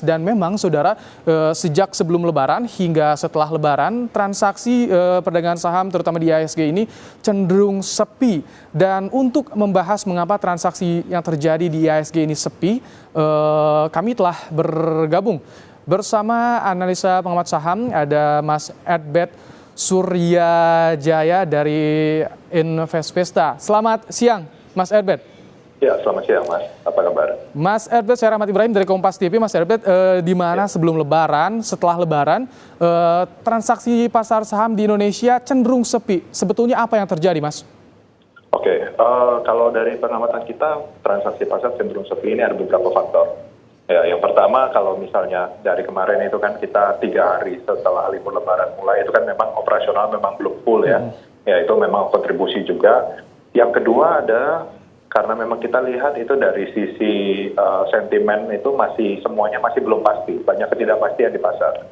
Dan memang saudara, sejak sebelum lebaran hingga setelah lebaran, transaksi perdagangan saham terutama di IHSG ini cenderung sepi. Dan untuk membahas mengapa transaksi yang terjadi di IHSG ini sepi, kami telah bergabung bersama analisa pengamat saham, ada Mas Edbert Suryajaya dari Investvesta. Selamat siang, Mas Edbert. Ya, selamat siang Mas. Apa kabar? Mas Edbert, saya Rahmat Ibrahim dari Kompas TV. Mas Edbert, di mana sebelum lebaran, setelah lebaran, transaksi pasar saham di Indonesia cenderung sepi. Sebetulnya apa yang terjadi, Mas? Oke, kalau dari pengamatan kita, transaksi pasar cenderung sepi ini ada beberapa faktor. Ya, yang pertama, kalau misalnya dari kemarin itu kan kita 3 hari setelah libur lebaran mulai, itu kan memang operasional memang belum full ya. Ya, itu memang kontribusi juga. Yang kedua ada karena memang kita lihat itu dari sisi sentimen itu semuanya masih belum pasti, banyak ketidakpastian di pasar.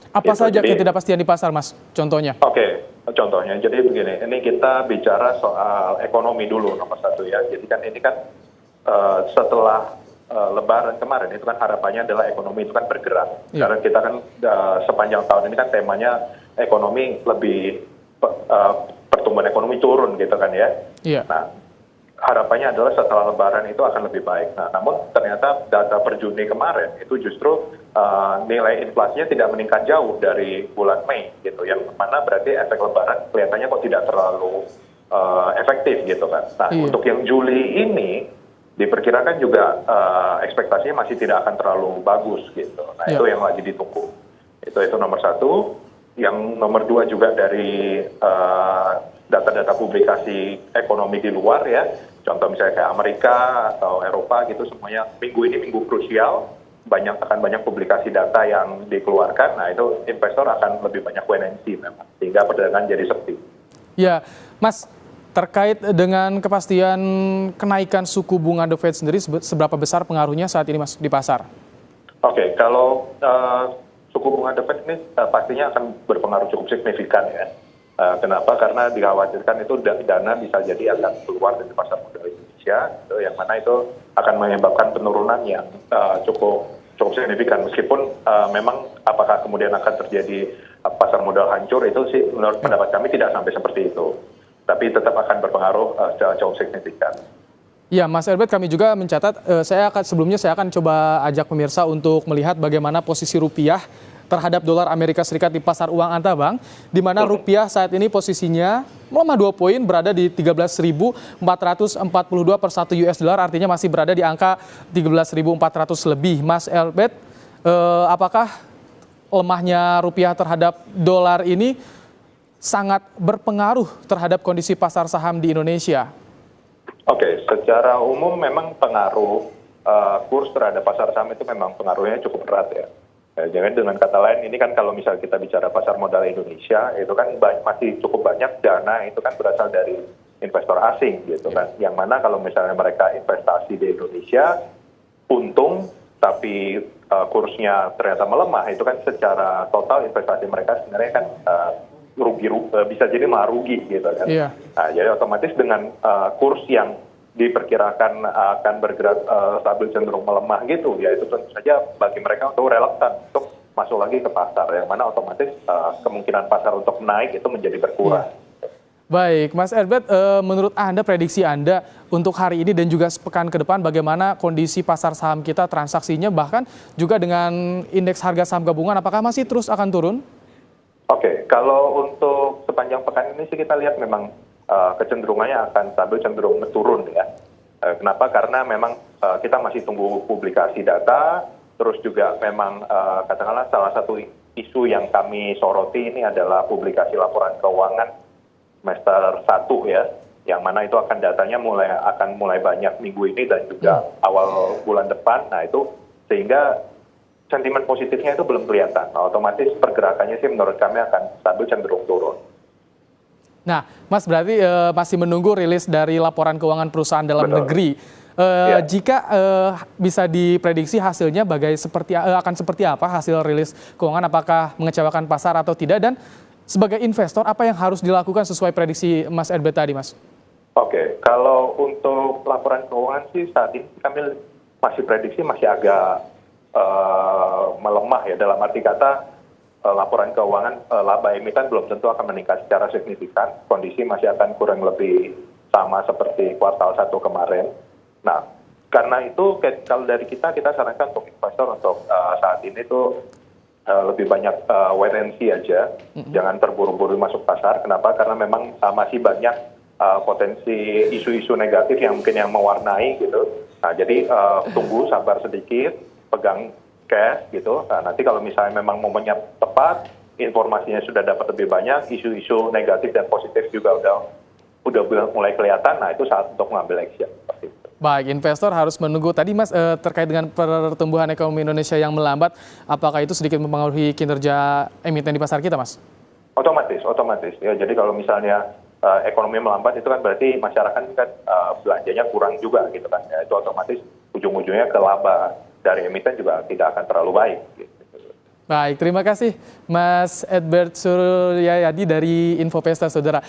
Apa saja ketidakpastian di pasar, Mas? Contohnya? Oke, contohnya jadi begini, ini kita bicara soal ekonomi dulu nomor satu ya. Jadi kan ini kan setelah lebaran kemarin itu kan harapannya adalah ekonomi itu kan bergerak. Ya. Karena kita kan sepanjang tahun ini kan temanya ekonomi lebih pertumbuhan ekonomi turun gitu kan ya. Iya. Nah, harapannya adalah setelah lebaran itu akan lebih baik. Nah, namun ternyata data per Juni kemarin itu justru nilai inflasinya tidak meningkat jauh dari bulan Mei gitu. Yang mana berarti efek lebaran kelihatannya kok tidak terlalu efektif gitu kan. Nah, untuk yang Juli ini diperkirakan juga ekspektasinya masih tidak akan terlalu bagus gitu. Nah, itu yang lagi ditunggu. Itu nomor satu. Yang nomor dua juga dari data-data publikasi ekonomi di luar ya, contoh misalnya kayak Amerika atau Eropa gitu, semuanya minggu ini minggu krusial, akan banyak publikasi data yang dikeluarkan. Nah, itu investor akan lebih banyak wait and see memang, sehingga perdagangan jadi sepi. Ya, Mas, terkait dengan kepastian kenaikan suku bunga The Fed sendiri, seberapa besar pengaruhnya saat ini, Mas, di pasar? Oke, kalau suku bunga The Fed ini pastinya akan berpengaruh cukup signifikan ya. Kenapa? Karena dikhawatirkan itu dana bisa jadi akan keluar dari pasar modal Indonesia, yang mana itu akan menyebabkan penurunan yang cukup signifikan. Meskipun memang apakah kemudian akan terjadi pasar modal hancur, itu sih menurut pendapat kami tidak sampai seperti itu. Tapi tetap akan berpengaruh secara cukup signifikan. Ya, Mas Edbert, kami juga mencatat, sebelumnya saya akan coba ajak pemirsa untuk melihat bagaimana posisi rupiah terhadap dolar Amerika Serikat di pasar uang antarbank, di mana rupiah saat ini posisinya melemah 2 poin, berada di 13.442 per 1 US dollar, artinya masih berada di angka 13.400 lebih. Mas Edbert, apakah lemahnya rupiah terhadap dolar ini sangat berpengaruh terhadap kondisi pasar saham di Indonesia? Oke, secara umum memang pengaruh kurs terhadap pasar saham itu memang pengaruhnya cukup erat ya. Jadi dengan kata lain, ini kan kalau misalnya kita bicara pasar modal Indonesia, itu kan masih cukup banyak dana itu kan berasal dari investor asing gitu kan. Yang mana kalau misalnya mereka investasi di Indonesia, untung tapi kursnya ternyata melemah, itu kan secara total investasi mereka sebenarnya kan bisa jadi malah rugi gitu kan. Iya. Nah, jadi otomatis dengan kurs yang diperkirakan akan bergerak stabil cenderung melemah gitu, ya itu tentu saja bagi mereka untuk reluctant untuk masuk lagi ke pasar, yang mana otomatis kemungkinan pasar untuk naik itu menjadi berkurang. Baik, Mas Edbert, menurut Anda, prediksi Anda untuk hari ini dan juga sepekan ke depan, bagaimana kondisi pasar saham kita, transaksinya, bahkan juga dengan indeks harga saham gabungan, apakah masih terus akan turun? Oke, kalau untuk sepanjang pekan ini sih kita lihat memang kecenderungannya akan stabil, cenderung turun ya. Kenapa? Karena memang kita masih tunggu publikasi data, terus juga memang katakanlah salah satu isu yang kami soroti ini adalah publikasi laporan keuangan semester 1 ya, yang mana itu akan datanya akan mulai banyak minggu ini dan juga awal bulan depan. Nah, itu sehingga sentimen positifnya itu belum kelihatan. Nah, otomatis pergerakannya sih menurut kami akan stabil, cenderung turun. Nah, Mas, berarti masih menunggu rilis dari laporan keuangan perusahaan dalam negeri. Jika bisa diprediksi hasilnya akan seperti apa hasil rilis keuangan, apakah mengecewakan pasar atau tidak, dan sebagai investor apa yang harus dilakukan sesuai prediksi Mas Edbert tadi, Mas? Oke, kalau untuk laporan keuangan sih saat ini kami masih prediksi masih agak melemah ya, dalam arti kata laporan keuangan laba emiten belum tentu akan meningkat secara signifikan. Kondisi masih akan kurang lebih sama seperti kuartal 1 kemarin. Nah, karena itu kalau dari kita sarankan untuk investor untuk saat ini tuh lebih banyak wait and see aja, jangan terburu-buru masuk pasar. Kenapa? Karena memang masih banyak potensi isu-isu negatif yang mungkin yang mewarnai gitu. Nah, jadi tunggu, sabar sedikit, pegang cash gitu. Nah, nanti kalau misalnya memang momennya tepat, informasinya sudah dapat lebih banyak, isu-isu negatif dan positif juga udah mulai kelihatan. Nah, itu saat untuk mengambil action seperti itu. Baik, investor harus menunggu. Tadi Mas terkait dengan pertumbuhan ekonomi Indonesia yang melambat, apakah itu sedikit mempengaruhi kinerja emiten di pasar kita, Mas? Otomatis. Ya, jadi kalau misalnya ekonomi melambat itu kan berarti masyarakat kan belanjanya kurang juga gitu kan. Ya, itu otomatis ujung-ujungnya ke laba dari emiten juga tidak akan terlalu baik. Gitu. Baik, terima kasih Mas Edbert Suryayadi dari Infopesta, Saudara.